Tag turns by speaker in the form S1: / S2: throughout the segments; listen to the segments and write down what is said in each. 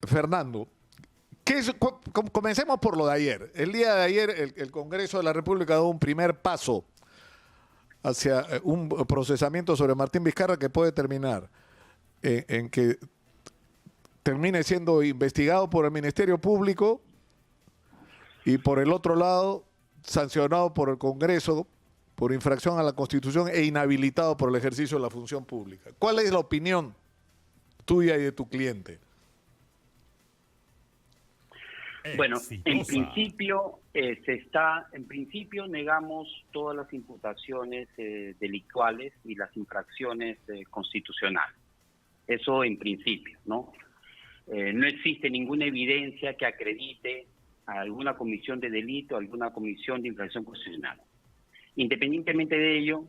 S1: Fernando, comencemos por lo de ayer. El día de ayer el Congreso de la República dio un primer paso hacia un procesamiento sobre Martín Vizcarra que puede terminar en que termine siendo investigado por el Ministerio Público y por el otro lado sancionado por el Congreso por infracción a la Constitución e inhabilitado por el ejercicio de la función pública. ¿Cuál es la opinión tuya y de tu cliente?
S2: Bueno, en principio negamos todas las imputaciones delictuales y las infracciones constitucionales. Eso en principio, ¿no? No existe ninguna evidencia que acredite a alguna comisión de delito, a alguna comisión de infracción constitucional. Independientemente de ello,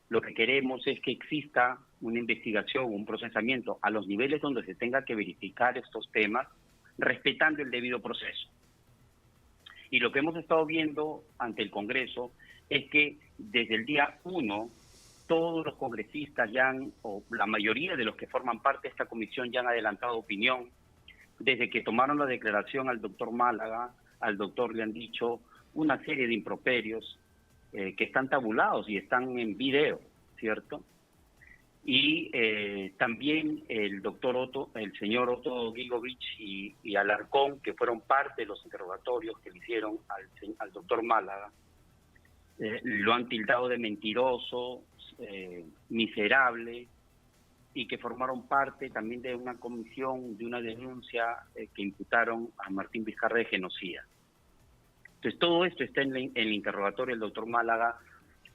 S2: lo que queremos es que exista una investigación, un procesamiento a los niveles donde se tenga que verificar estos temas, respetando el debido proceso. Y lo que hemos estado viendo ante el Congreso es que desde el día 1, todos los congresistas o la mayoría de los que forman parte de esta comisión ya han adelantado opinión. Desde que tomaron la declaración al doctor Málaga, al doctor le han dicho una serie de improperios que están tabulados y están en video, ¿cierto? Y también el doctor Otto, el señor Otto Gigovich y Alarcón, que fueron parte de los interrogatorios que le hicieron al doctor Málaga, lo han tildado de mentiroso, miserable, y que formaron parte también de una comisión, de una denuncia que imputaron a Martín Vizcarra de genocida. Entonces todo esto está en el interrogatorio del doctor Málaga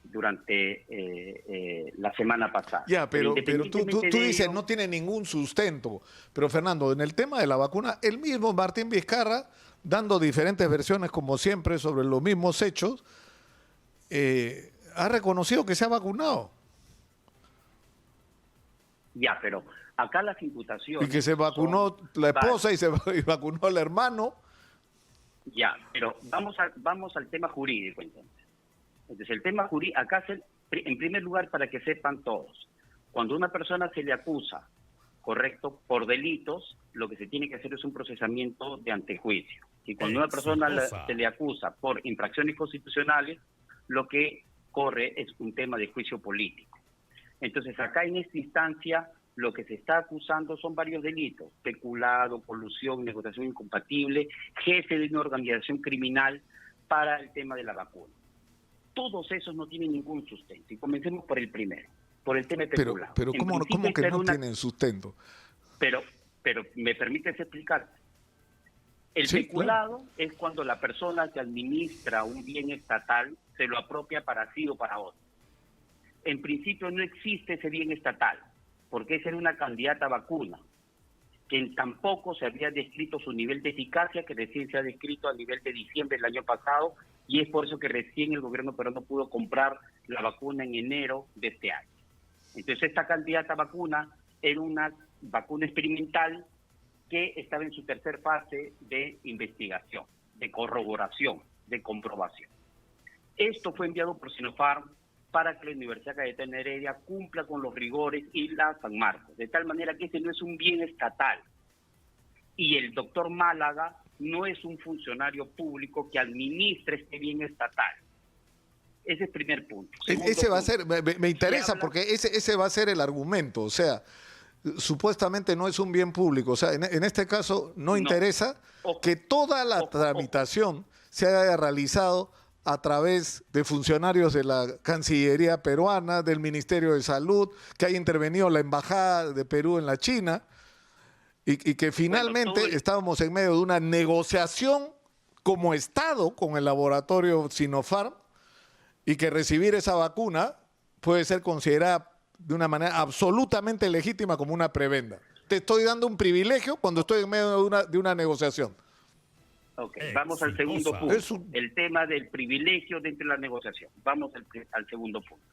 S2: durante la semana pasada.
S1: Ya, pero tú dices no tiene ningún sustento. Pero Fernando, en el tema de la vacuna, el mismo Martín Vizcarra, dando diferentes versiones como siempre sobre los mismos hechos, ha reconocido que se ha vacunado.
S2: Ya, pero acá las imputaciones...
S1: Y que se vacunó la esposa y vacunó al hermano.
S2: Ya, pero vamos al tema jurídico entonces. Entonces el tema jurídico, acá en primer lugar, para que sepan todos, cuando una persona se le acusa, correcto, por delitos, lo que se tiene que hacer es un procesamiento de antejuicio. Y cuando una persona se le acusa por infracciones constitucionales, lo que corre es un tema de juicio político. Entonces acá en esta instancia lo que se está acusando son varios delitos: peculado, colusión, negociación incompatible, jefe de una organización criminal para el tema de la vacuna. Todos esos no tienen ningún sustento. Y comencemos por el primero, por el tema de peculado.
S1: Pero ¿cómo que no tienen sustento?
S2: Pero ¿me permites explicar? El peculado es cuando la persona que administra un bien estatal se lo apropia para sí o para otro. En principio no existe ese bien estatal, porque esa era una candidata a vacuna, que tampoco se había descrito su nivel de eficacia, que recién se ha descrito a nivel de diciembre del año pasado, y es por eso que recién el gobierno peruano pudo comprar la vacuna en enero de este año. Entonces esta candidata a vacuna era una vacuna experimental que estaba en su tercer fase de investigación, de corroboración, de comprobación. Esto fue enviado por Sinopharm para que la Universidad Cayetana Heredia cumpla con los rigores y la San Marcos, de tal manera que ese no es un bien estatal. Y el doctor Málaga no es un funcionario público que administre este bien estatal. Ese es el primer punto.
S1: Ese va a ser, me interesa porque ese va a ser el argumento, o sea, supuestamente no es un bien público, o sea, en este caso no interesa que toda la tramitación se haya realizado a través de funcionarios de la Cancillería peruana, del Ministerio de Salud, que haya intervenido la Embajada de Perú en la China, y que finalmente estábamos en medio de una negociación como Estado con el laboratorio Sinopharm, y que recibir esa vacuna puede ser considerada de una manera absolutamente legítima como una prebenda. Te estoy dando un privilegio cuando estoy en medio de una negociación.
S2: Ok, vamos al segundo punto, el tema del privilegio dentro de la negociación. Vamos al segundo punto.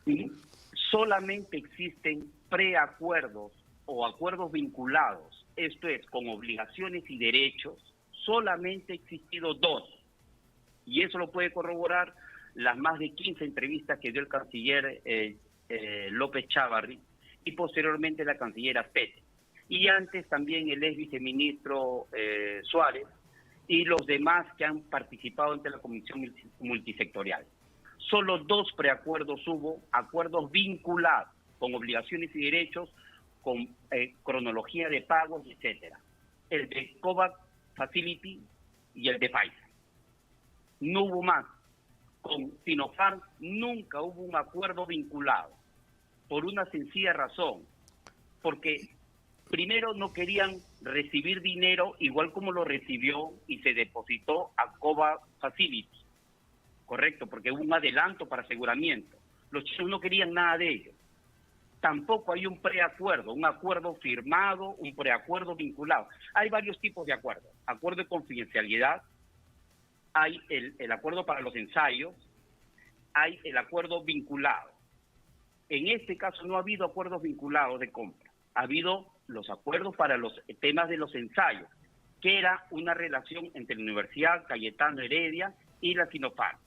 S2: Y solamente existen preacuerdos o acuerdos vinculados, esto es, con obligaciones y derechos, solamente ha existido 2. Y eso lo puede corroborar las más de 15 entrevistas que dio el canciller López Chávarri y posteriormente la canciller Pete. y antes también el ex viceministro Suárez y los demás que han participado ante la Comisión Multisectorial. Solo 2 preacuerdos hubo, acuerdos vinculados con obligaciones y derechos, con cronología de pagos, etcétera. El de COVAX Facility y el de Pfizer. No hubo más. Con Sinopharm nunca hubo un acuerdo vinculado, por una sencilla razón, porque primero no querían recibir dinero igual como lo recibió y se depositó a COVAX Facility, correcto, porque hubo un adelanto para aseguramiento. Los chinos no querían nada de ello. Tampoco hay un preacuerdo, un acuerdo firmado, un preacuerdo vinculado. Hay varios tipos de acuerdos. Acuerdo de confidencialidad, hay el acuerdo para los ensayos, hay el acuerdo vinculado. En este caso no ha habido acuerdos vinculados de compra. Ha habido los acuerdos para los temas de los ensayos, que era una relación entre la Universidad Cayetano Heredia y la Sinopharm.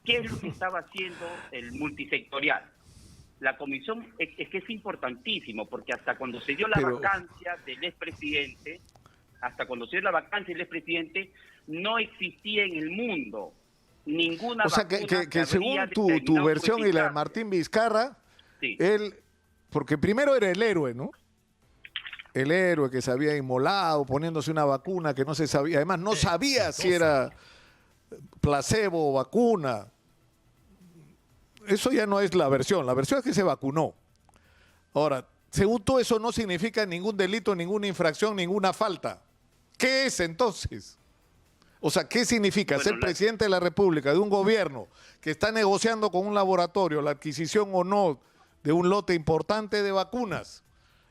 S2: ¿Qué es lo que estaba haciendo el multisectorial? La comisión es que es importantísimo, porque hasta cuando se dio la vacancia del expresidente, no existía en el mundo ninguna
S1: vacuna. O sea, que según tu versión y la de Martín Vizcarra, sí, él, porque primero era el héroe, ¿no? El héroe que se había inmolado poniéndose una vacuna que no se sabía, además no sabía si era placebo o vacuna. Eso ya no es la versión es que se vacunó. Ahora, según tú, eso no significa ningún delito, ninguna infracción, ninguna falta. ¿Qué es entonces? O sea, ¿qué significa ser presidente de la República de un gobierno que está negociando con un laboratorio la adquisición o no de un lote importante de vacunas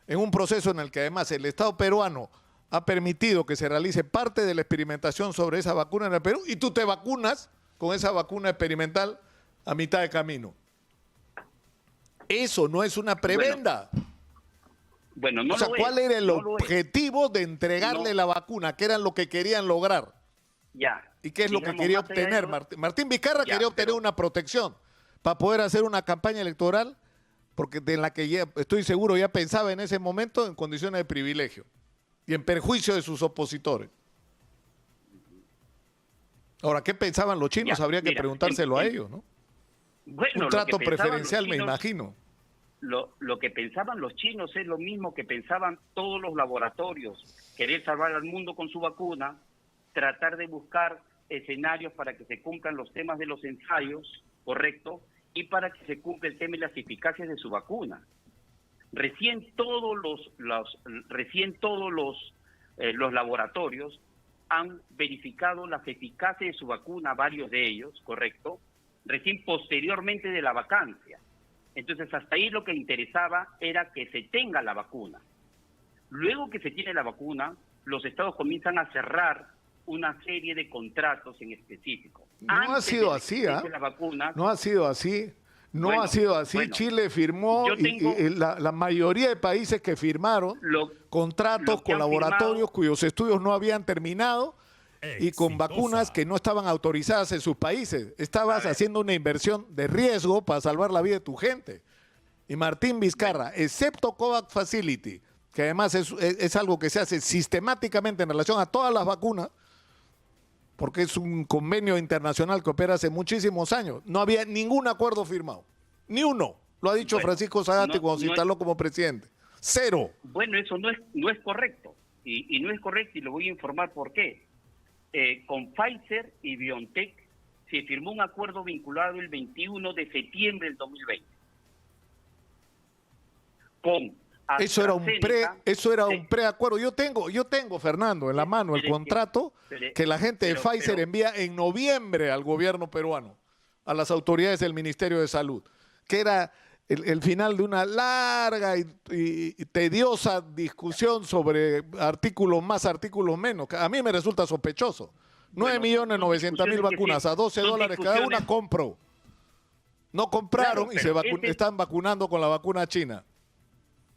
S1: en un proceso en el que además el Estado peruano ha permitido que se realice parte de la experimentación sobre esa vacuna en el Perú y tú te vacunas con esa vacuna experimental a mitad de camino? Eso no es una prebenda.
S2: Bueno, no.
S1: O sea, ¿cuál era el objetivo de entregarle la vacuna? ¿Qué era lo que querían lograr?
S2: Ya.
S1: ¿Y qué es lo que quería obtener? Martín Vizcarra quería obtener una protección para poder hacer una campaña electoral, porque de la que ya, estoy seguro, ya pensaba en ese momento en condiciones de privilegio y en perjuicio de sus opositores. Ahora, ¿qué pensaban los chinos? Habría que preguntárselo a ellos, ¿no?
S2: Bueno,
S1: un trato preferencial, me imagino.
S2: Lo que pensaban los chinos es lo mismo que pensaban todos los laboratorios. Querer salvar al mundo con su vacuna, tratar de buscar escenarios para que se cumplan los temas de los ensayos, ¿correcto? Y para que se cumpla el tema de las eficacias de su vacuna. Recién todos los laboratorios han verificado las eficacias de su vacuna, varios de ellos, ¿correcto? Recién posteriormente de la vacancia. Entonces, hasta ahí lo que interesaba era que se tenga la vacuna. Luego que se tiene la vacuna, los estados comienzan a cerrar una serie de contratos en específico.
S1: No ha sido así, ¿ah? No ha sido así. No ha sido así. Bueno, Chile firmó y la mayoría de países que firmaron contratos con laboratorios cuyos estudios no habían terminado y con vacunas que no estaban autorizadas en sus países. Estabas haciendo una inversión de riesgo para salvar la vida de tu gente. Y Martín Vizcarra, excepto COVAX Facility, que además es algo que se hace sistemáticamente en relación a todas las vacunas, porque es un convenio internacional que opera hace muchísimos años, no había ningún acuerdo firmado. Ni uno. Lo ha dicho Francisco Sagasti cuando se instaló como presidente. Cero.
S2: Bueno, eso no es correcto. Y no es correcto y lo voy a informar por qué. Con Pfizer y BioNTech se firmó un acuerdo vinculado el 21 de septiembre del 2020.
S1: Eso era un preacuerdo. Yo tengo, Fernando, en la mano el contrato que la gente de Pfizer envía en noviembre al gobierno peruano, a las autoridades del Ministerio de Salud, que era el final de una larga y tediosa discusión sobre artículos más, artículos menos. A mí me resulta sospechoso. 9.900.000 vacunas a $12 cada una, compro. No compraron y están vacunando con la vacuna china.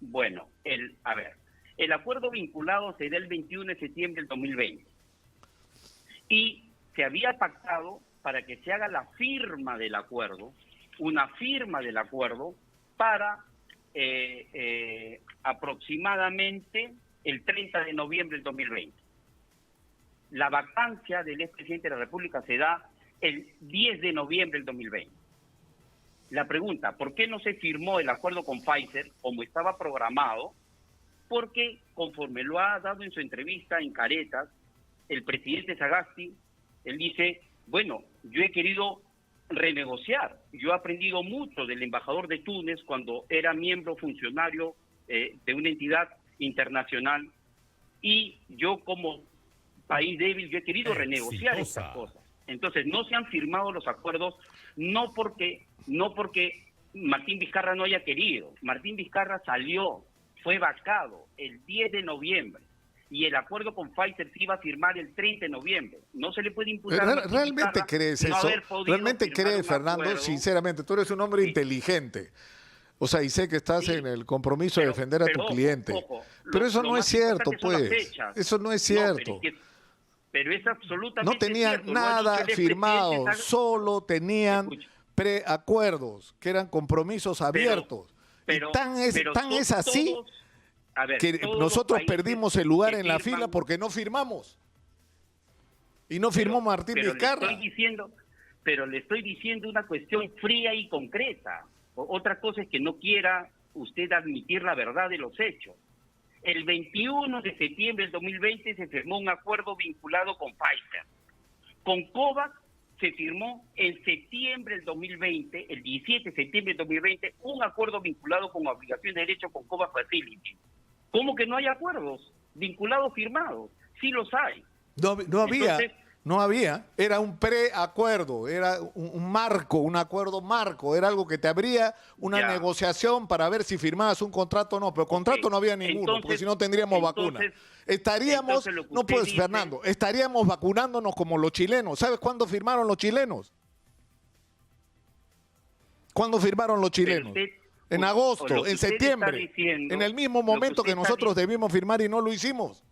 S2: Bueno, el acuerdo vinculado se da el 21 de septiembre del 2020 y se había pactado para que se haga la firma del acuerdo, una firma del acuerdo para aproximadamente el 30 de noviembre del 2020. La vacancia del expresidente de la República se da el 10 de noviembre del 2020. La pregunta, ¿por qué no se firmó el acuerdo con Pfizer como estaba programado? Porque, conforme lo ha dado en su entrevista en Caretas, el presidente Sagasti, él dice, bueno, yo he querido renegociar. Yo he aprendido mucho del embajador de Túnez cuando era miembro funcionario de una entidad internacional, y yo como país débil, yo he querido renegociar estas cosas. Entonces, no se han firmado los acuerdos, no porque Martín Vizcarra no haya querido. Martín Vizcarra salió, fue vacado el 10 de noviembre, y el acuerdo con Pfizer se iba a firmar el 30 de noviembre. No se le puede imputar a Martín
S1: ¿Realmente
S2: Vizcarra
S1: crees
S2: no
S1: eso?
S2: haber podido
S1: ¿Realmente
S2: firmar
S1: crees,
S2: un
S1: Fernando?
S2: acuerdo.
S1: Sinceramente, tú eres un hombre inteligente. O sea, y sé que estás
S2: Sí,
S1: en el compromiso de defender a tu
S2: ojo,
S1: cliente.
S2: ojo,
S1: Pero eso
S2: lo
S1: no es
S2: más importante
S1: cierto,
S2: son las
S1: pues.
S2: fechas.
S1: Eso no es
S2: No,
S1: cierto.
S2: pero es absolutamente
S1: No tenían
S2: cierto. Lo ha
S1: nada
S2: dicho el expresidente
S1: firmado,
S2: Sagasti.
S1: solo tenían
S2: Escucha.
S1: preacuerdos, que eran compromisos abiertos.
S2: Pero
S1: y tan es así
S2: todos, a ver,
S1: que
S2: todos los
S1: nosotros
S2: países
S1: perdimos el lugar
S2: que
S1: en la
S2: firman,
S1: fila porque no firmamos. Y no firmó Martín Vizcarra.
S2: Pero le estoy diciendo una cuestión fría y concreta. Otra cosa es que no quiera usted admitir la verdad de los hechos. El 21 de septiembre del 2020 se firmó un acuerdo vinculado con Pfizer. Con COVAX se firmó en septiembre del 2020, el 17 de septiembre del 2020, un acuerdo vinculado con obligación de derecho con COVAX Facility. ¿Cómo que no hay acuerdos vinculados firmados? Sí los hay.
S1: No había, era un preacuerdo, era un marco, un acuerdo marco, era algo que te abría una negociación para ver si firmabas un contrato o no, pero contrato no había ninguno, porque si no tendríamos vacuna. Estaríamos, no puedes, Fernando, estaríamos vacunándonos como los chilenos. ¿Sabes cuándo firmaron los chilenos? ¿Cuándo firmaron los chilenos? En agosto, en septiembre, en el mismo momento que nosotros debimos firmar y no lo hicimos.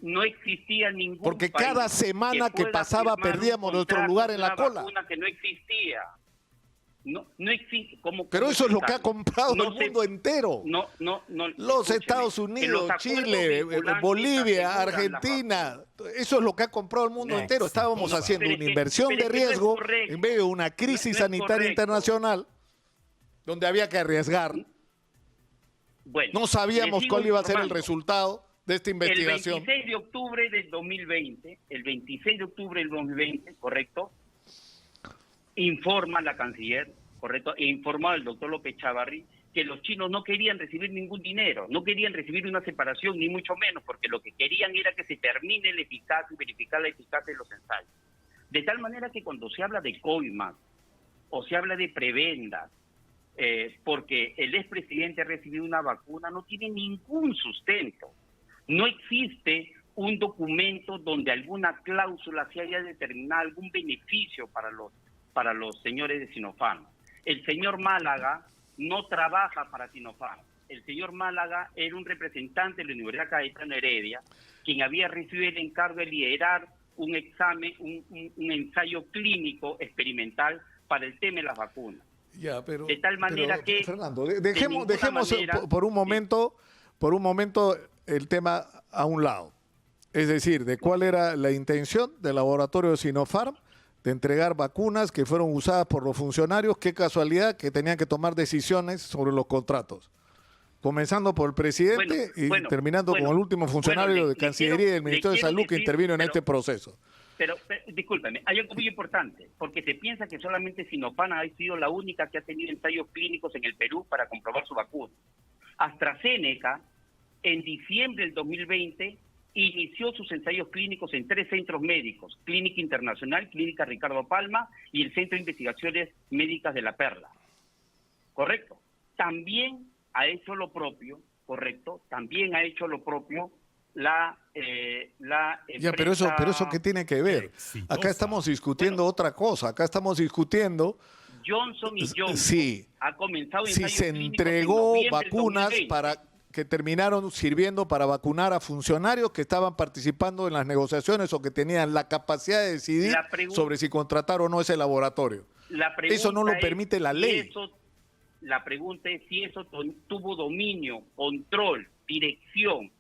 S2: No existía ningún
S1: porque
S2: país
S1: cada semana que pasaba perdíamos nuestro lugar en la cola.
S2: Que no existía. No existe.
S1: Pero eso es lo que ha comprado el mundo entero. Los Estados Unidos, Chile, Bolivia, Argentina. Eso es lo que ha comprado el mundo entero. Estábamos haciendo una inversión de riesgo en medio de una crisis sanitaria internacional donde había que arriesgar.
S2: Bueno,
S1: no sabíamos cuál iba a ser el resultado de esta investigación.
S2: El 26 de octubre del 2020, correcto, informa la canciller, correcto, e informa el doctor López Chávarri que los chinos no querían recibir ningún dinero, no querían recibir una separación, ni mucho menos, porque lo que querían era que se termine la eficacia y verificar la eficacia de los ensayos. De tal manera que cuando se habla de COIMAC o se habla de prebendas, porque el expresidente ha recibido una vacuna, no tiene ningún sustento. No existe un documento donde alguna cláusula se haya determinado algún beneficio para los señores de Sinopharm. El señor Málaga no trabaja para Sinopharm. El señor Málaga era un representante de la Universidad Cayetano Heredia, quien había recibido el encargo de liderar un examen, un ensayo clínico experimental para el tema de las vacunas.
S1: Ya, pero,
S2: de tal manera que
S1: Fernando, dejemos por un momento el tema a un lado. Es decir, de cuál era la intención del laboratorio de Sinopharm de entregar vacunas que fueron usadas por los funcionarios. Qué casualidad que tenían que tomar decisiones sobre los contratos. Comenzando por el presidente y terminando con el último funcionario de Cancillería y del Ministerio de Salud que intervino en este proceso.
S2: Pero discúlpeme, hay algo muy importante, porque se piensa que solamente Sinopharm ha sido la única que ha tenido ensayos clínicos en el Perú para comprobar su vacuna. AstraZeneca, en diciembre del 2020, inició sus ensayos clínicos en 3 centros médicos: Clínica Internacional, Clínica Ricardo Palma y el Centro de Investigaciones Médicas de La Perla. ¿Correcto? También ha hecho lo propio, ¿correcto? También ha hecho lo propio la empresa...
S1: Ya, pero eso ¿qué tiene que ver? Acá estamos discutiendo otra cosa. Acá estamos discutiendo...
S2: Johnson & Johnson
S1: sí,
S2: ha comenzado
S1: si se entregó vacunas que terminaron sirviendo para vacunar a funcionarios que estaban participando en las negociaciones o que tenían la capacidad de decidir sobre si contratar o no ese laboratorio. Eso no lo permite la ley.
S2: La pregunta es si eso tuvo dominio, control, dirección,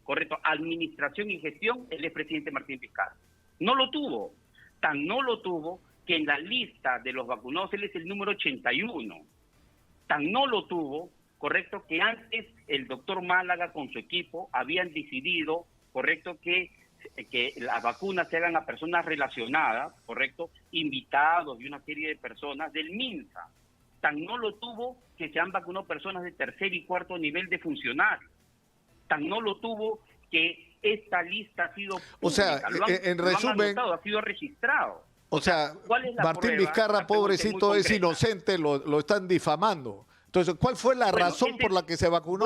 S2: correcto, administración y gestión, el expresidente Martín Vizcarra. No lo tuvo. Tan no lo tuvo que en la lista de los vacunados él es el número 81. Tan no lo tuvo, correcto, que antes el doctor Málaga con su equipo habían decidido, correcto, que las vacunas se hagan a personas relacionadas, correcto, invitados y una serie de personas del MINSA. Tan no lo tuvo que se han vacunado personas de tercer y cuarto nivel de funcionarios. Tan no lo tuvo que esta lista ha sido pública.
S1: O sea, en resumen,
S2: ha sido registrado.
S1: O sea, Martín Vizcarra, pobrecito, es inocente, lo están difamando. Entonces, ¿cuál fue la razón por la que se vacunó?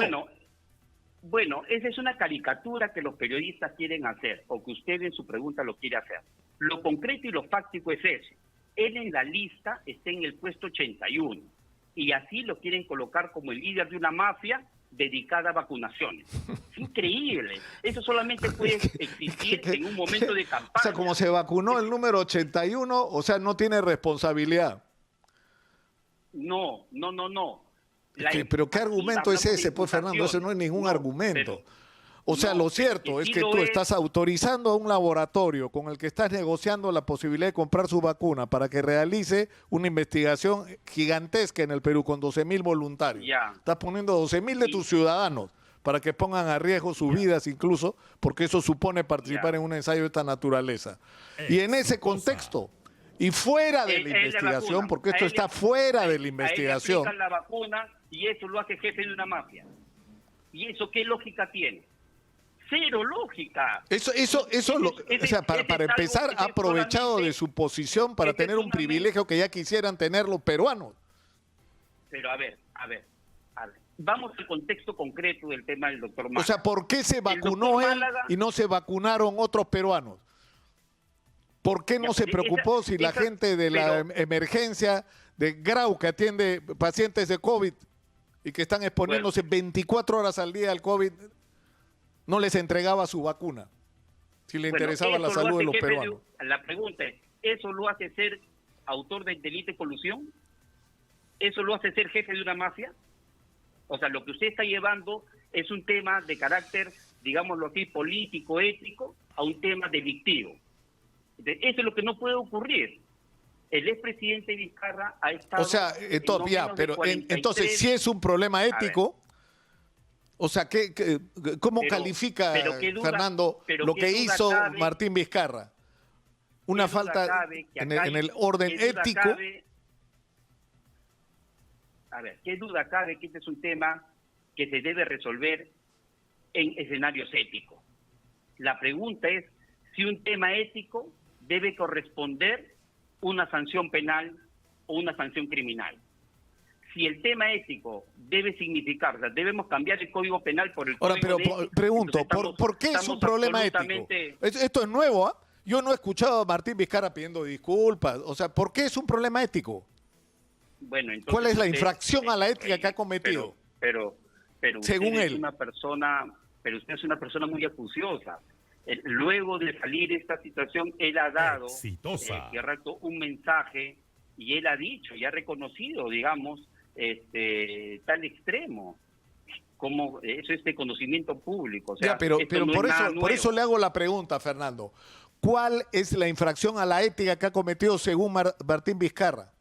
S2: Bueno, esa es una caricatura que los periodistas quieren hacer, o que usted en su pregunta lo quiere hacer. Lo concreto y lo fáctico es eso. Él en la lista está en el puesto 81, y así lo quieren colocar como el líder de una mafia dedicada a vacunaciones. Es increíble. Eso solamente puede existir en un momento de campaña.
S1: O sea, como se vacunó el número 81, o sea, no tiene responsabilidad.
S2: No.
S1: Pero ¿qué argumento es ese, pues, Fernando? Ese no es ningún argumento. O sea, lo cierto es que tú estás autorizando a un laboratorio con el que estás negociando la posibilidad de comprar su vacuna para que realice una investigación gigantesca en el Perú con 12.000 voluntarios. Estás poniendo 12.000 de tus ciudadanos para que pongan a riesgo sus vidas incluso, porque eso supone participar en un ensayo de esta naturaleza. Y en ese contexto, y fuera de la investigación, porque esto está fuera de la investigación.
S2: A él le aplican la vacuna y eso lo hace jefe de una mafia. ¿Y eso qué lógica tiene? Cero lógica.
S1: O sea, para empezar, ha aprovechado de su posición para tener un privilegio que ya quisieran tener los peruanos.
S2: Pero a ver. Vamos al contexto concreto del tema del doctor Málaga.
S1: O sea, ¿por qué se vacunó él y no se vacunaron otros peruanos? ¿Por qué no se preocupó si la gente de la emergencia de Grau, que atiende pacientes de COVID y que están exponiéndose 24 horas al día al COVID, no les entregaba su vacuna, si le interesaba la salud de los peruanos?
S2: La pregunta es, ¿eso lo hace ser autor del delito de colusión? ¿Eso lo hace ser jefe de una mafia? O sea, lo que usted está llevando es un tema de carácter, digámoslo así, político, ético, a un tema delictivo. Eso es lo que no puede ocurrir. El expresidente Vizcarra ha estado...
S1: O sea, entonces, si es un problema ético... O sea, ¿cómo califica, Fernando, lo que hizo Martín Vizcarra? Una falta en el orden ético.
S2: A ver, ¿qué duda cabe que este es un tema que se debe resolver en escenarios éticos? La pregunta es si un tema ético debe corresponder una sanción penal o una sanción criminal. Si el tema ético debe significar, o sea, debemos cambiar el Código Penal por el Código
S1: Ahora, pero pregunto, ¿por qué es un problema ético? Esto es nuevo, ¿ah? Yo no he escuchado a Martín Vizcarra pidiendo disculpas. O sea, ¿por qué es un problema ético?
S2: Bueno, entonces,
S1: ¿cuál es la infracción a la ética que ha cometido?
S2: Pero
S1: según él,
S2: usted es una persona muy acuciosa. Luego de salir esta situación, él ha dado un mensaje y él ha dicho y ha reconocido, digamos, tal extremo, como eso es de conocimiento público. O sea,
S1: pero por eso le hago la pregunta, Fernando. ¿Cuál es la infracción a la ética que ha cometido según Martín Vizcarra?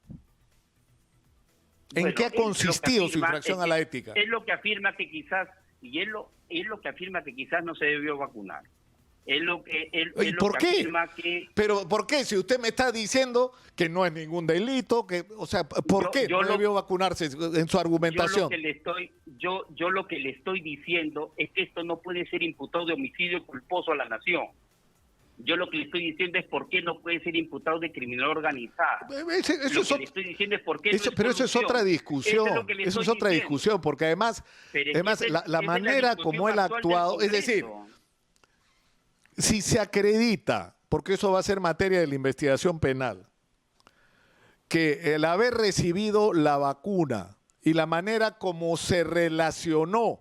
S1: ¿En qué ha consistido su infracción a la ética?
S2: Es lo que afirma que quizás, es lo que afirma que quizás no se debió vacunar.
S1: ¿Y por qué? Pero ¿por qué? Si usted me está diciendo que no es ningún delito, o sea, ¿por qué no debió vacunarse en su argumentación?
S2: Yo lo que le estoy diciendo es que esto no puede ser imputado de homicidio culposo a la nación. Yo lo que le estoy diciendo es por qué no puede ser imputado de criminalidad organizada. Le estoy diciendo es por qué
S1: pero eso es otra discusión. Eso es otra discusión, porque además la manera como él ha actuado, es decir, si se acredita, porque eso va a ser materia de la investigación penal, que el haber recibido la vacuna y la manera como se relacionó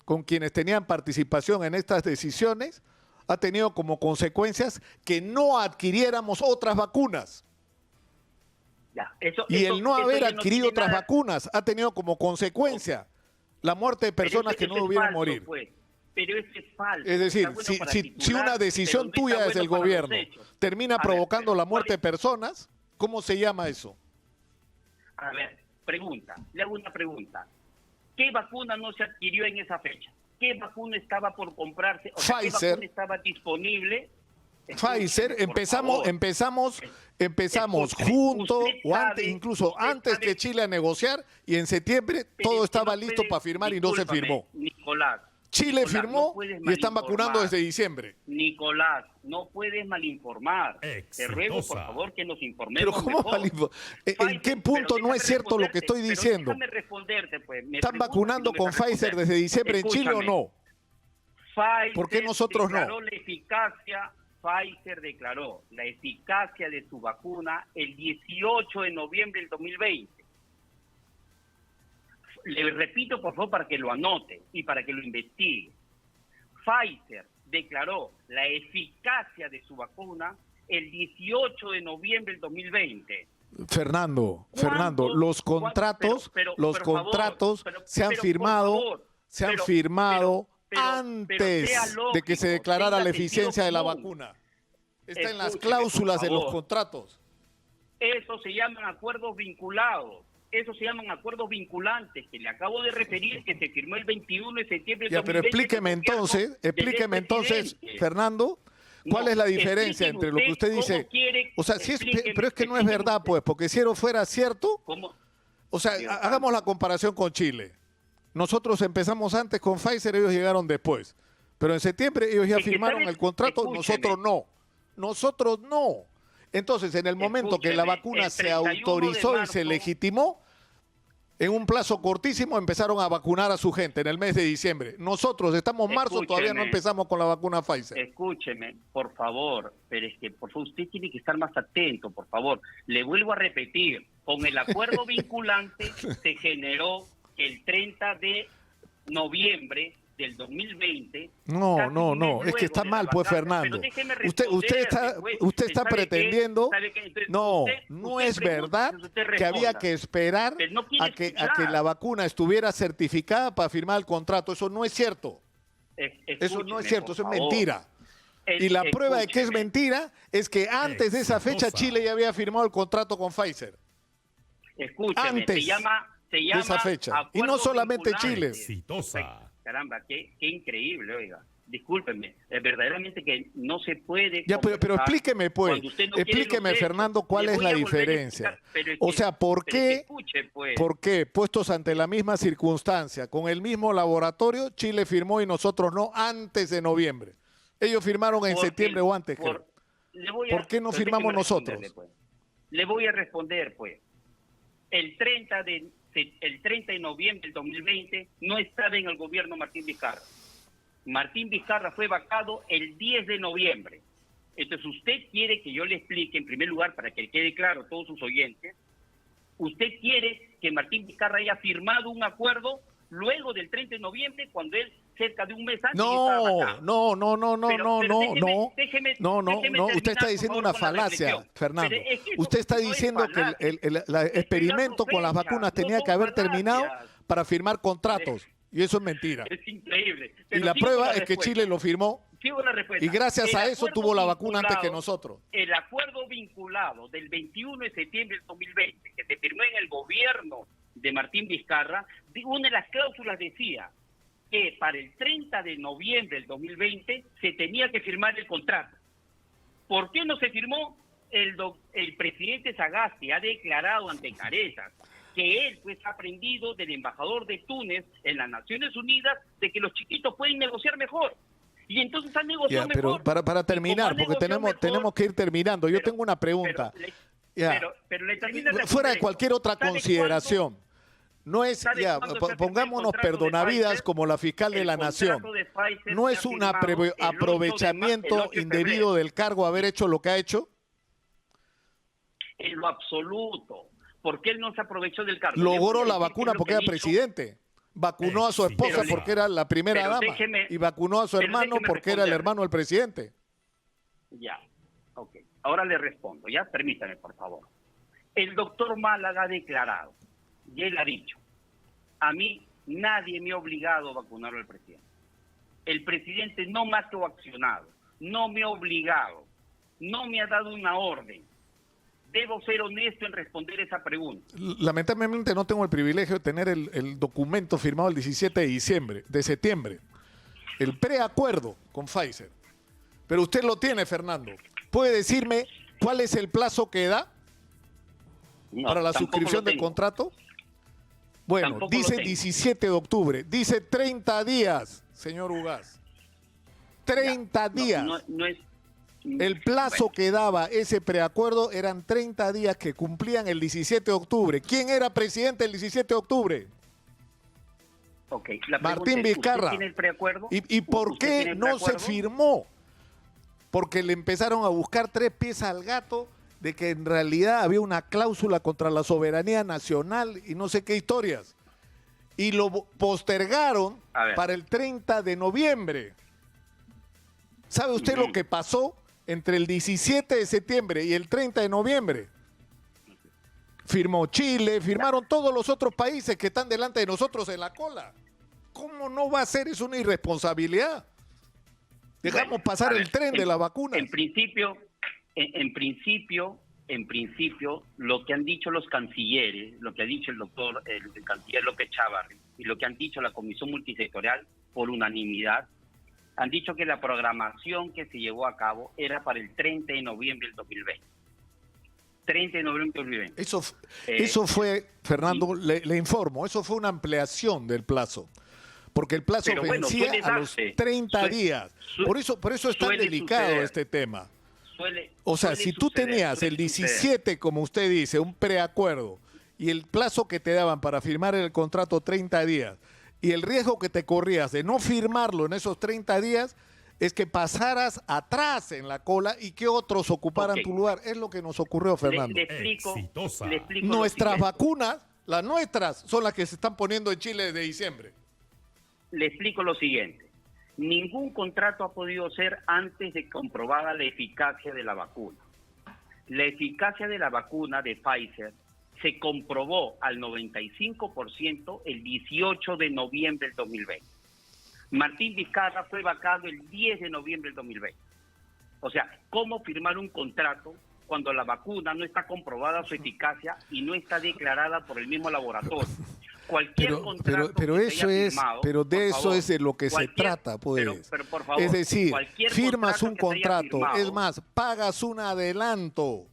S1: con quienes tenían participación en estas decisiones ha tenido como consecuencias que no adquiriéramos otras vacunas. Y el no haber adquirido otras vacunas ha tenido como consecuencia la muerte de personas que no debieron morir.
S2: Pero eso es falso.
S1: Es decir,
S2: Está bueno para
S1: si
S2: titular,
S1: una decisión
S2: pero no está
S1: tuya desde el
S2: bueno para los
S1: gobierno
S2: hechos.
S1: termina
S2: A ver,
S1: provocando la muerte de
S2: ¿cuál
S1: personas, ¿cómo se llama eso?
S2: A ver, le hago una pregunta. ¿Qué vacuna no se adquirió en esa fecha? ¿Qué vacuna estaba por comprarse? O sea, ¿qué
S1: Pfizer.
S2: vacuna estaba disponible?
S1: Pfizer, empezamos
S2: Escúcheme,
S1: juntos,
S2: usted
S1: o antes,
S2: sabe,
S1: incluso
S2: usted
S1: antes
S2: sabe,
S1: que Chile a negociar, y en septiembre
S2: pero
S1: todo
S2: es que
S1: estaba
S2: no
S1: listo
S2: puedes,
S1: para firmar y no se
S2: discúlpame,
S1: firmó.
S2: Nicolás,
S1: Chile
S2: no
S1: firmó
S2: puedes
S1: y están vacunando
S2: malinformar.
S1: desde diciembre.
S2: Nicolás, no puedes malinformar. Te ruego, por
S3: Exitosa.
S2: favor, que nos
S1: Pero
S2: informemos
S1: ¿cómo
S2: mejor.
S1: ¿En qué punto no es cierto lo que estoy diciendo?
S2: Déjame responderte, pues.
S1: ¿Están vacunando con Pfizer desde diciembre en Chile o no?
S2: Pfizer
S1: ¿Por qué nosotros no?
S2: Pfizer declaró la eficacia de su vacuna el 18 de noviembre del 2020. Le repito, por favor, para que lo anote y para que lo investigue. Pfizer declaró la eficacia de su vacuna el 18 de noviembre del 20mente.
S1: Fernando,
S2: ¿Cuánto?
S1: los contratos, se han firmado antes
S2: sea
S1: de que se
S2: lógico,
S1: declarara
S2: tenga
S1: la eficiencia de la
S2: sentido
S1: vacuna. Está en las
S2: Escúcheme,
S1: cláusulas
S2: por
S1: de los
S2: favor.
S1: contratos.
S2: Eso se llaman acuerdos vinculados. Eso se llaman acuerdos vinculantes, que le acabo de referir, que se firmó el 21 de septiembre del
S1: Ya, pero
S2: 2020.
S1: explíqueme entonces, Fernando, ¿cuál
S2: No,
S1: es la diferencia
S2: explíqueme
S1: entre lo que usted
S2: cómo
S1: dice?
S2: quiere,
S1: O sea, si es,
S2: explíqueme,
S1: pero es que no es
S2: explíqueme
S1: verdad,
S2: usted.
S1: pues, porque si eso fuera cierto,
S2: ¿Cómo?
S1: o sea,
S2: Dios
S1: hagamos la comparación con Chile. Nosotros empezamos antes con Pfizer, ellos llegaron después. Pero en septiembre ellos ya
S2: Es que
S1: firmaron
S2: sabe-
S1: el contrato,
S2: escúcheme.
S1: nosotros no. Nosotros no. Entonces, en el momento que la
S2: Escúcheme,
S1: vacuna
S2: el
S1: se
S2: 31 de
S1: autorizó y
S2: marzo,
S1: se legitimó, en un plazo cortísimo empezaron a vacunar a su gente en el mes de diciembre. Nosotros estamos en marzo, todavía no
S2: Escúcheme.
S1: empezamos con la vacuna Pfizer.
S2: Escúcheme, por favor, pero es que por favor usted tiene que estar más atento, por favor. Le vuelvo a repetir, con el acuerdo vinculante se generó el 30 de noviembre del 20mente.
S1: No,
S2: casi
S1: no,
S2: un
S1: no,
S2: mes
S1: es que
S2: luego
S1: está
S2: de la
S1: mal, pues,
S2: vacuna.
S1: Fernando.
S2: Pero déjeme
S1: Usted está,
S2: responderle, pues.
S1: usted está
S2: ¿Sabe qué?
S1: pretendiendo,
S2: ¿Sabe qué? Entonces,
S1: no,
S2: usted
S1: no es
S2: pregunta,
S1: verdad
S2: usted
S1: que había
S2: responda.
S1: que esperar
S2: Pero no quiere
S1: a que
S2: escuchar.
S1: la vacuna estuviera certificada para firmar el contrato. Eso no es cierto. Eso no
S2: Escúcheme,
S1: es cierto,
S2: por
S1: eso es
S2: favor.
S1: mentira. Y la prueba de que es
S2: Escúcheme.
S1: mentira es que antes de esa fecha
S3: Exitosa.
S1: Chile ya había firmado el contrato con Pfizer.
S2: Escúcheme,
S1: Antes
S2: se llama
S1: de esa fecha. Y no
S2: acuerdos
S1: solamente Chile.
S2: vinculantes.
S3: Exitosa.
S2: Caramba, qué increíble, oiga. Discúlpenme, verdaderamente que no se puede.
S1: Ya, pero
S2: conversar
S1: explíqueme, pues,
S2: cuando usted no quiere
S1: explíqueme,
S2: los hechos.
S1: Fernando, cuál
S2: Le
S1: es
S2: voy
S1: la
S2: a volver a
S1: diferencia.
S2: explicar, pero es
S1: O
S2: que-
S1: sea, ¿por
S2: pero es que
S1: qué?
S2: escuche, pues.
S1: ¿Por qué? Puestos ante la misma circunstancia, con el mismo laboratorio, Chile firmó y nosotros no antes de noviembre. Ellos firmaron en
S2: Porque-
S1: septiembre o antes,
S2: por-
S1: creo.
S2: le voy
S1: ¿Por qué no
S2: pero
S1: firmamos
S2: déjeme
S1: nosotros?
S2: responderle, pues. Le voy a responder, pues. El 30 de noviembre del 2020 no estaba en el gobierno Martín Vizcarra. Martín Vizcarra fue vacado el 10 de noviembre. Entonces, usted quiere que yo le explique, en primer lugar, para que quede claro a todos sus oyentes, usted quiere que Martín Vizcarra haya firmado un acuerdo luego del 30 de noviembre, cuando él, cerca de un mes antes, estaba
S1: No,
S2: vacado.
S1: no, no, no, no,
S2: Pero
S1: no, no,
S2: déjeme
S1: no, no,
S2: terminar,
S1: no. Usted
S2: por
S1: está diciendo
S2: favor,
S1: una
S2: con la
S1: falacia,
S2: reflexión.
S1: Fernando.
S2: Pero es que eso
S1: Usted está
S2: no es
S1: diciendo que
S2: falacia.
S1: el experimento con las vacunas tenía que haber terminado para firmar contratos. Y eso es mentira.
S2: Es increíble.
S1: Y
S2: Pero
S1: la
S2: sigo con
S1: prueba
S2: la
S1: es que
S2: respuesta.
S1: Chile lo firmó
S2: Sigo la respuesta.
S1: y gracias
S2: El
S1: a eso
S2: acuerdo
S1: tuvo la vacuna antes que
S2: vinculado-
S1: nosotros.
S2: El acuerdo vinculado del 21 de septiembre del 2020, que se firmó en el gobierno de Martín Vizcarra, una de las cláusulas decía que para el 30 de noviembre del 2020 se tenía que firmar el contrato. ¿Por qué no se firmó? El presidente Sagasti ha declarado ante Caretas que él pues ha aprendido del embajador de Túnez en las Naciones Unidas de que los chiquitos pueden negociar mejor. Y entonces han negociado
S1: Ya, pero
S2: mejor.
S1: para
S2: Y
S1: terminar,
S2: como han
S1: porque
S2: negociado mejor,
S1: tenemos que ir terminando. Yo
S2: pero-
S1: tengo una pregunta. Ya.
S2: pero le termino de
S1: Fuera de
S2: responder
S1: cualquier
S2: esto.
S1: otra
S2: ¿Sabe
S1: consideración. No es,
S2: ¿Sabe
S1: ya,
S2: cuándo se firmó el
S1: pongámonos
S2: contrato de
S1: perdonavidas
S2: Pfizer?
S1: como la fiscal de
S2: El
S1: la Nación.
S2: contrato de Pfizer
S1: ¿No
S2: se
S1: es
S2: ha
S1: un
S2: firmado el 8 de el
S1: aprovechamiento
S2: 8 de
S1: indebido
S2: febrero.
S1: del cargo haber hecho lo que ha hecho?
S2: En lo absoluto. Porque él no se aprovechó del cargo. Le
S1: Logró
S2: voy a
S1: la
S2: decir
S1: vacuna
S2: qué es lo
S1: porque
S2: que
S1: era
S2: hizo.
S1: presidente. Vacunó a su esposa
S3: Pero-
S1: porque era la primera
S2: pero
S1: dama.
S2: déjeme-
S1: Y vacunó a su
S2: pero
S1: hermano
S2: déjeme
S1: porque era el
S2: responderle.
S1: hermano del presidente.
S2: Ya, ok. Ahora le respondo, ya, permítame, por favor. El doctor Málaga ha declarado, y él ha dicho, a mí nadie me ha obligado a vacunar al presidente. el presidente no me ha coaccionado, no me ha obligado, no me ha dado una orden. Debo ser honesto en responder esa pregunta.
S1: Lamentablemente no tengo el privilegio de tener el documento firmado el 17 de septiembre, el preacuerdo con Pfizer. Pero usted lo tiene, Fernando. ¿Puede decirme cuál es el plazo que da para la suscripción del contrato? Bueno, tampoco dice 17 de octubre, dice 30 días, señor Ugaz. 30 días. No es, el plazo que daba ese preacuerdo eran 30 días que cumplían el 17 de octubre. ¿Quién era presidente el 17 de octubre?
S2: Okay,
S1: Martín Vizcarra.
S2: ¿Tiene el preacuerdo?
S1: ¿Y por qué no se firmó? Porque le empezaron a buscar tres pies al gato de que en realidad había una cláusula contra la soberanía nacional y no sé qué historias. Y lo postergaron para el 30 de noviembre. ¿Sabe usted lo que pasó entre el 17 de septiembre y el 30 de noviembre? Firmó Chile, firmaron todos los otros países que están delante de nosotros en la cola. ¿Cómo no va a ser? Es una irresponsabilidad. Dejamos pasar el tren de la vacuna.
S2: En principio, lo que han dicho los cancilleres, lo que ha dicho el canciller López Chávarri y lo que han dicho la Comisión Multisectorial por unanimidad, han dicho que la programación que se llevó a cabo era para el 30 de noviembre del 2020. 30 de noviembre del 2020.
S1: Eso fue, Fernando, le informo, eso fue una ampliación del plazo. Porque el plazo vencía a los 30 días. Por eso es tan delicado este tema. O sea, si tú tenías el 17, como usted dice, un preacuerdo, y el plazo que te daban para firmar el contrato 30 días, y el riesgo que te corrías de no firmarlo en esos 30 días, es que pasaras atrás en la cola y que otros ocuparan tu lugar. Es lo que nos ocurrió, Fernando.
S2: Le explico
S1: nuestras vacunas, las nuestras, son las que se están poniendo en Chile desde diciembre.
S2: Le explico lo siguiente. Ningún contrato ha podido ser antes de comprobada la eficacia de la vacuna. La eficacia de la vacuna de Pfizer se comprobó al 95% el 18 de noviembre del 2020. Martín Vizcarra fue vacado el 10 de noviembre del 2020. O sea, ¿cómo firmar un contrato cuando la vacuna no está comprobada su eficacia y no está declarada por el mismo laboratorio?
S1: Pero eso es, firmado, pero de eso es de lo que se trata, pues. Pero por favor, es decir, firmas un contrato, es más, pagas un adelanto,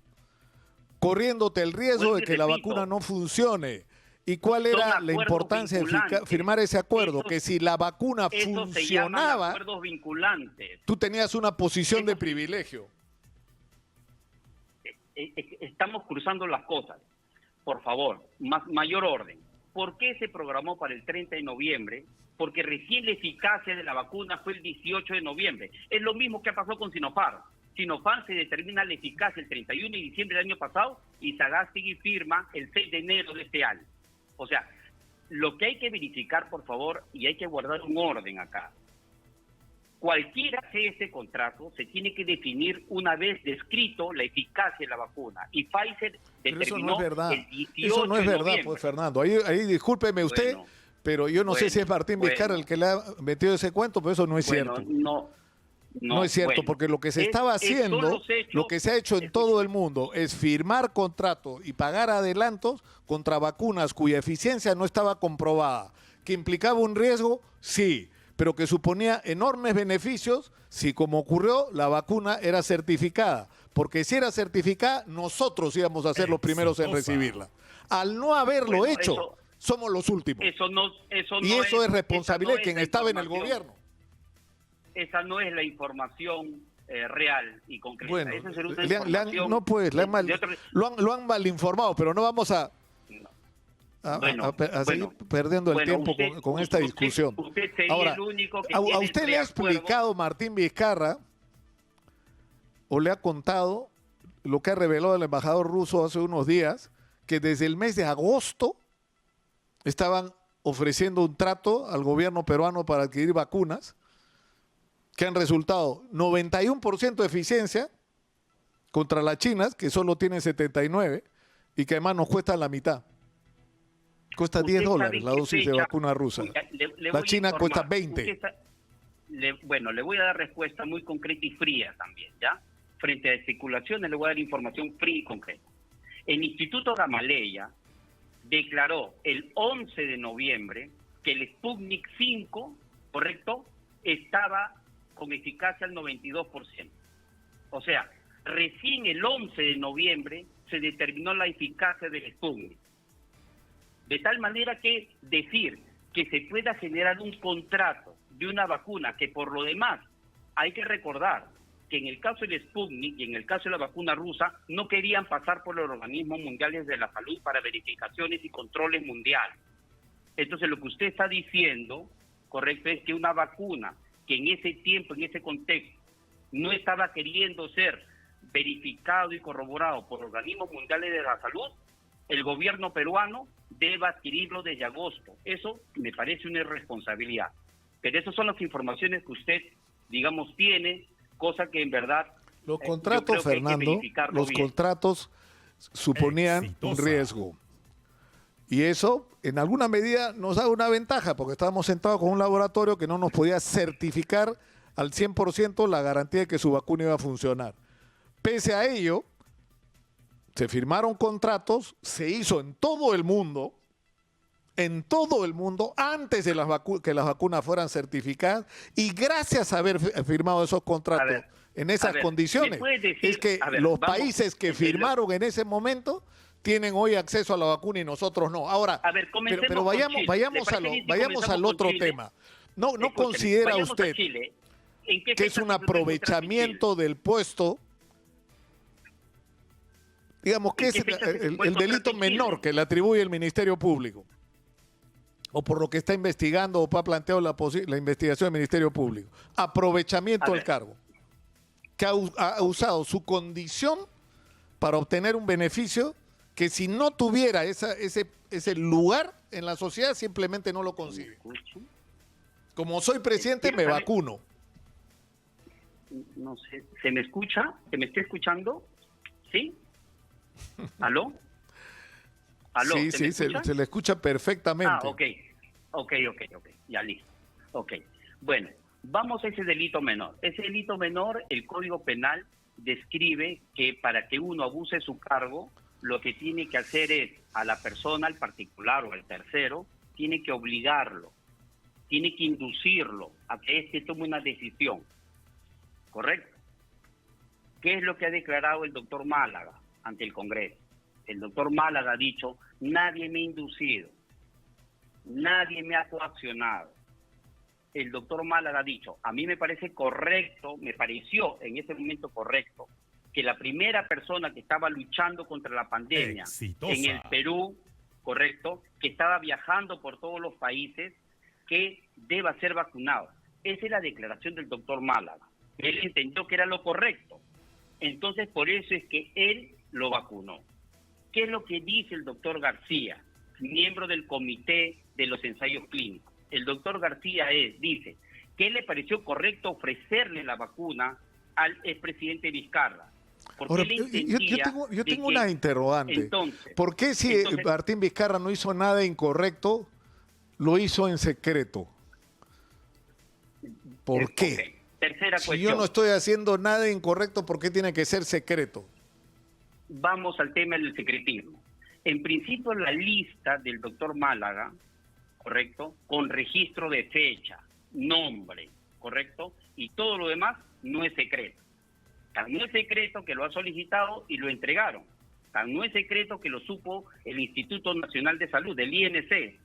S1: corriéndote el riesgo de que la vacuna no funcione. ¿Y cuál era la importancia de firmar ese acuerdo? Que si la vacuna funcionaba,
S2: acuerdos vinculantes.
S1: Tú tenías una posición de privilegio.
S2: Estamos cruzando las cosas. Por favor, mayor orden. ¿Por qué se programó para el 30 de noviembre? Porque recién la eficacia de la vacuna fue el 18 de noviembre. Es lo mismo que ha pasado con Sinopharm. Sinopharm se determina la eficacia el 31 de diciembre del año pasado y Sagasti firma el 6 de enero de este año. O sea, lo que hay que verificar, por favor, y hay que guardar un orden acá. Cualquiera sea ese contrato, se tiene que definir una vez descrito la eficacia de la vacuna. Y Pfizer determinó el 18
S1: Eso no es
S2: de
S1: verdad,
S2: noviembre.
S1: Pues, Fernando. Ahí discúlpeme usted, pero yo no sé si es Martín Vizcarra el que le ha metido ese cuento, pero eso no es cierto. No es cierto, porque lo que se estaba haciendo, lo que se ha hecho en todo el mundo es firmar contratos y pagar adelantos contra vacunas cuya eficiencia no estaba comprobada. ¿Que implicaba un riesgo? Sí, pero que suponía enormes beneficios si, como ocurrió, la vacuna era certificada. Porque si era certificada, nosotros íbamos a ser los primeros en recibirla. Al no haberlo hecho, somos los últimos. Y eso es responsabilidad de quien estaba en el gobierno.
S2: Esa no es la información real y concreta.
S1: Bueno,
S2: Esa es una información
S1: lo han mal informado, pero no vamos a seguir perdiendo el tiempo con esta discusión. Ahora,
S2: el único que
S1: ¿a usted le ha explicado Martín Vizcarra o le ha contado lo que ha revelado el embajador ruso hace unos días, que desde el mes de agosto estaban ofreciendo un trato al gobierno peruano para adquirir vacunas que han resultado 91% de eficiencia contra las chinas, que solo tienen 79, y que además nos cuesta la mitad? Cuesta $10 la dosis de vacuna rusa. La China cuesta 20.
S2: bueno, le voy a dar respuesta muy concreta y fría también, ¿ya? Frente a especulaciones le voy a dar información fría y concreta. El Instituto Gamaleya declaró el 11 de noviembre que el Sputnik 5, ¿correcto?, estaba con eficacia al 92%. O sea, recién el 11 de noviembre se determinó la eficacia del Sputnik. De tal manera que decir que se pueda generar un contrato de una vacuna que por lo demás hay que recordar que en el caso del Sputnik y en el caso de la vacuna rusa no querían pasar por los organismos mundiales de la salud para verificaciones y controles mundiales. Entonces lo que usted está diciendo, correcto, es que una vacuna que en ese tiempo, en ese contexto, no estaba queriendo ser verificado y corroborado por organismos mundiales de la salud, el gobierno peruano debe adquirirlo desde agosto. Eso me parece una irresponsabilidad. Pero esas son las informaciones que usted, digamos, tiene, cosa que en verdad...
S1: Los contratos, Fernando, los contratos suponían un riesgo. Y eso, en alguna medida, nos da una ventaja, porque estábamos sentados con un laboratorio que no nos podía certificar al 100% la garantía de que su vacuna iba a funcionar. Pese a ello, se firmaron contratos, se hizo en todo el mundo, antes de que las vacunas fueran certificadas, y gracias a haber firmado esos contratos en esas condiciones, es que los países que firmaron en ese momento tienen hoy acceso a la vacuna y nosotros no. Ahora, pero vayamos al otro tema. ¿No considera usted que es un aprovechamiento del puesto? Digamos, que es el delito menor que le atribuye el Ministerio Público, o por lo que está investigando o ha planteado la investigación del Ministerio Público. Aprovechamiento del cargo, que ha usado su condición para obtener un beneficio que si no tuviera ese lugar en la sociedad simplemente no lo consigue. Como soy presidente, me vacuno.
S2: No sé, ¿se me escucha? ¿Se me está escuchando? ¿Sí? ¿Aló? ¿Aló?
S1: Sí, se le escucha perfectamente.
S2: Ah, ok, ya listo. Ok, bueno, vamos a ese delito menor. Ese delito menor, el Código Penal describe que para que uno abuse su cargo, lo que tiene que hacer es a la persona, al particular o al tercero, tiene que obligarlo, tiene que inducirlo a que éste tome una decisión, ¿correcto? ¿Qué es lo que ha declarado el doctor Málaga ante el Congreso? El doctor Málaga ha dicho, nadie me ha inducido, nadie me ha coaccionado. El doctor Málaga ha dicho, a mí me parece correcto, me pareció en ese momento correcto, que la primera persona que estaba luchando contra la pandemia en el Perú, correcto, que estaba viajando por todos los países, que deba ser vacunado. Esa es la declaración del doctor Málaga. Él entendió que era lo correcto. Entonces, por eso es que él lo vacunó. ¿Qué es lo que dice el doctor García, miembro del comité de los ensayos clínicos? El doctor García dice que le pareció correcto ofrecerle la vacuna al expresidente Vizcarra.
S1: Ahora, yo tengo una interrogante. Entonces, ¿por qué si Martín Vizcarra no hizo nada incorrecto, lo hizo en secreto? ¿Por qué?
S2: Okay. Tercera
S1: si
S2: cuestión.
S1: Yo no estoy haciendo nada incorrecto, ¿por qué tiene que ser secreto?
S2: Vamos al tema del secretismo. En principio, la lista del doctor Málaga, ¿correcto?, con registro de fecha, nombre, ¿correcto?, y todo lo demás no es secreto. Tan no es secreto que lo ha solicitado y lo entregaron. Tan no es secreto que lo supo el Instituto Nacional de Salud, el INC.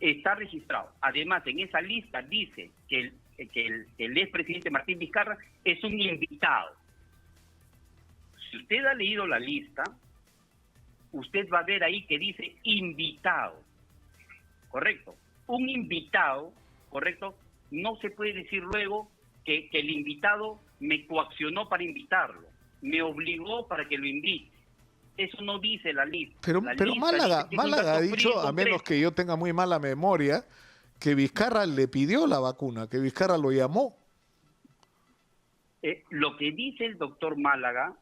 S2: Está registrado. Además, en esa lista dice que el expresidente Martín Vizcarra es un invitado. Si usted ha leído la lista, usted va a ver ahí que dice invitado. ¿Correcto? Un invitado, ¿correcto? No se puede decir luego que el invitado me coaccionó para invitarlo, me obligó para que lo invite. Eso no dice la lista.
S1: Pero Málaga ha dicho, a menos que yo tenga muy mala memoria, que Vizcarra le pidió la vacuna, que Vizcarra lo llamó.
S2: Lo que dice el doctor Málaga...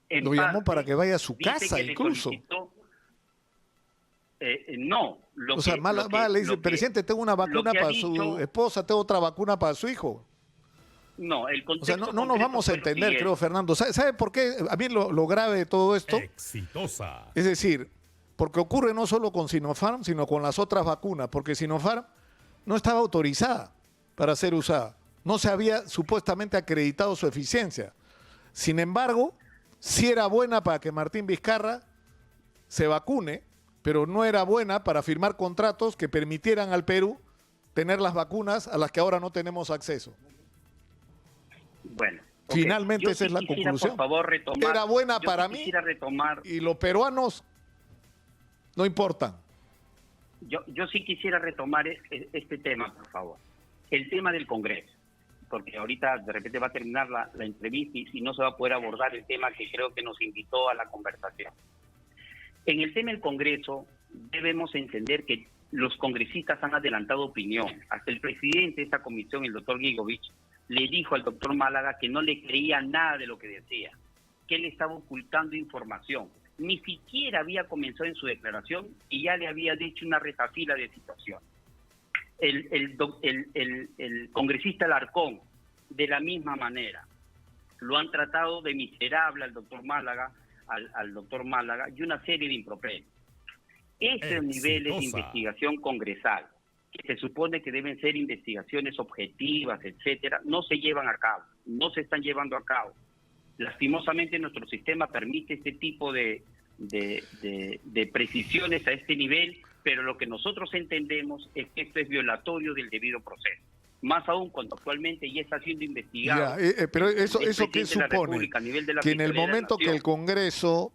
S1: Lo llamó para que vaya a su casa incluso.
S2: No.
S1: O sea, le dice, presidente, tengo una vacuna para su esposa, tengo otra vacuna para su hijo.
S2: No, el contexto.
S1: O sea, no nos vamos a entender, creo, Fernando. ¿Sabe por qué? A mí lo grave de todo esto.
S3: Exitosa.
S1: Es decir, porque ocurre no solo con Sinopharm, sino con las otras vacunas, porque Sinopharm no estaba autorizada para ser usada. No se había supuestamente acreditado su eficiencia. Sin embargo, sí era buena para que Martín Vizcarra se vacune, pero no era buena para firmar contratos que permitieran al Perú tener las vacunas a las que ahora no tenemos acceso.
S2: Bueno.
S1: Finalmente esa es la conclusión.
S2: Por favor, retomar,
S1: era buena para mí y los peruanos no importan.
S2: Yo sí quisiera retomar este tema, por favor. El tema del Congreso. Porque ahorita de repente va a terminar la entrevista y no se va a poder abordar el tema que creo que nos invitó a la conversación. En el tema del Congreso debemos entender que los congresistas han adelantado opinión. Hasta el presidente de esta comisión, el doctor Gigovich, le dijo al doctor Málaga que no le creía nada de lo que decía, que él estaba ocultando información. Ni siquiera había comenzado en su declaración y ya le había dicho una retafila de situación. El congresista Alarcón, de la misma manera, lo han tratado de miserable al doctor Málaga, al doctor Málaga, y una serie de improperios. Esos niveles de investigación congresal, que se supone que deben ser investigaciones objetivas, etcétera, no se llevan a cabo, no se están llevando a cabo. Lastimosamente nuestro sistema permite este tipo de precisiones a este nivel, pero lo que nosotros entendemos es que esto es violatorio del debido proceso. Más aún cuando actualmente ya está siendo investigado.
S1: Pero eso ¿qué supone? Que en el momento que el Congreso,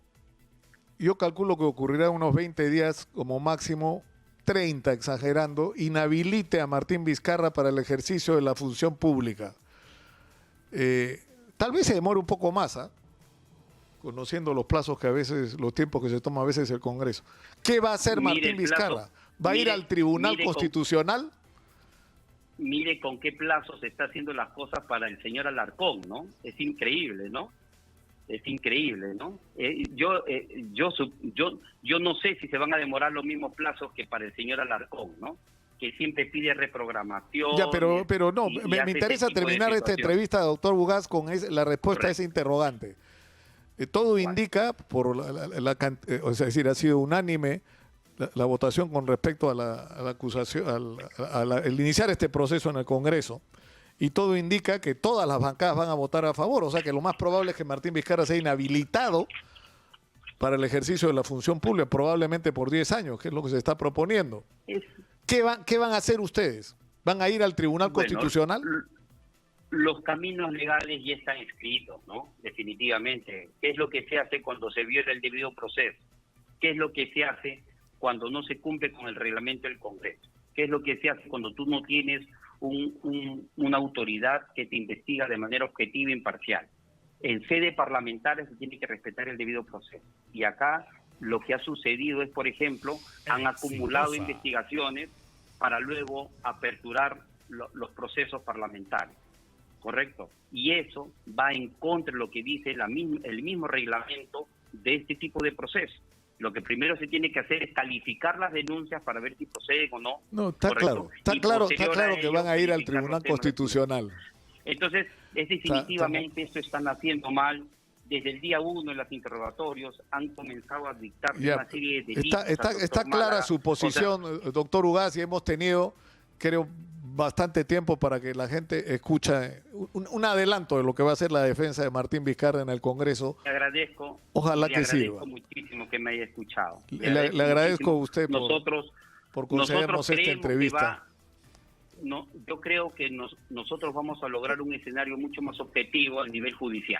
S1: yo calculo que ocurrirá unos 20 días como máximo, 30 exagerando, inhabilite a Martín Vizcarra para el ejercicio de la función pública. Tal vez se demore un poco más, conociendo los plazos que a veces, los tiempos que se toma a veces el Congreso. ¿Qué va a hacer Martín Vizcarra? ¿Va a ir al Tribunal Constitucional?
S2: Mire con qué plazo se está haciendo las cosas para el señor Alarcón, ¿no? Es increíble, ¿no? Es increíble, ¿no? Yo no sé si se van a demorar los mismos plazos que para el señor Alarcón, ¿no? Que siempre pide reprogramación.
S1: Ya, pero no, me interesa terminar esta entrevista, doctor Bugaz, con la respuesta a ese interrogante. Todo indica, es decir, ha sido unánime la votación con respecto a la acusación, el iniciar este proceso en el Congreso, y todo indica que todas las bancadas van a votar a favor, o sea que lo más probable es que Martín Vizcarra sea inhabilitado para el ejercicio de la función pública, probablemente por 10 años, que es lo que se está proponiendo. ¿Qué van a hacer ustedes? ¿Van a ir al Tribunal Constitucional?
S2: Los caminos legales ya están escritos, ¿no? Definitivamente. ¿Qué es lo que se hace cuando se viola el debido proceso? ¿Qué es lo que se hace cuando no se cumple con el reglamento del Congreso? ¿Qué es lo que se hace cuando tú no tienes una autoridad que te investiga de manera objetiva e imparcial? En sede parlamentaria se tiene que respetar el debido proceso. Y acá lo que ha sucedido es, por ejemplo, han acumulado investigaciones para luego aperturar los procesos parlamentarios. ¿Correcto? Y eso va en contra de lo que dice el mismo reglamento de este tipo de procesos. Lo que primero se tiene que hacer es calificar las denuncias para ver si proceden o no.
S1: No, está claro que van a ir al Tribunal Constitucional.
S2: Entonces, es definitivamente esto están haciendo mal. Desde el día 1 en los interrogatorios han comenzado a dictar una serie de delitos.
S1: Está clara su posición, doctor Ugaz, y hemos tenido, creo, bastante tiempo para que la gente escuche un adelanto de lo que va a ser la defensa de Martín Vizcarra en el Congreso.
S2: Le agradezco.
S1: Ojalá que sirva.
S2: Le agradezco muchísimo que me haya escuchado.
S1: Le agradezco a usted por concedernos esta entrevista.
S2: Yo creo que nosotros vamos a lograr un escenario mucho más objetivo a nivel judicial.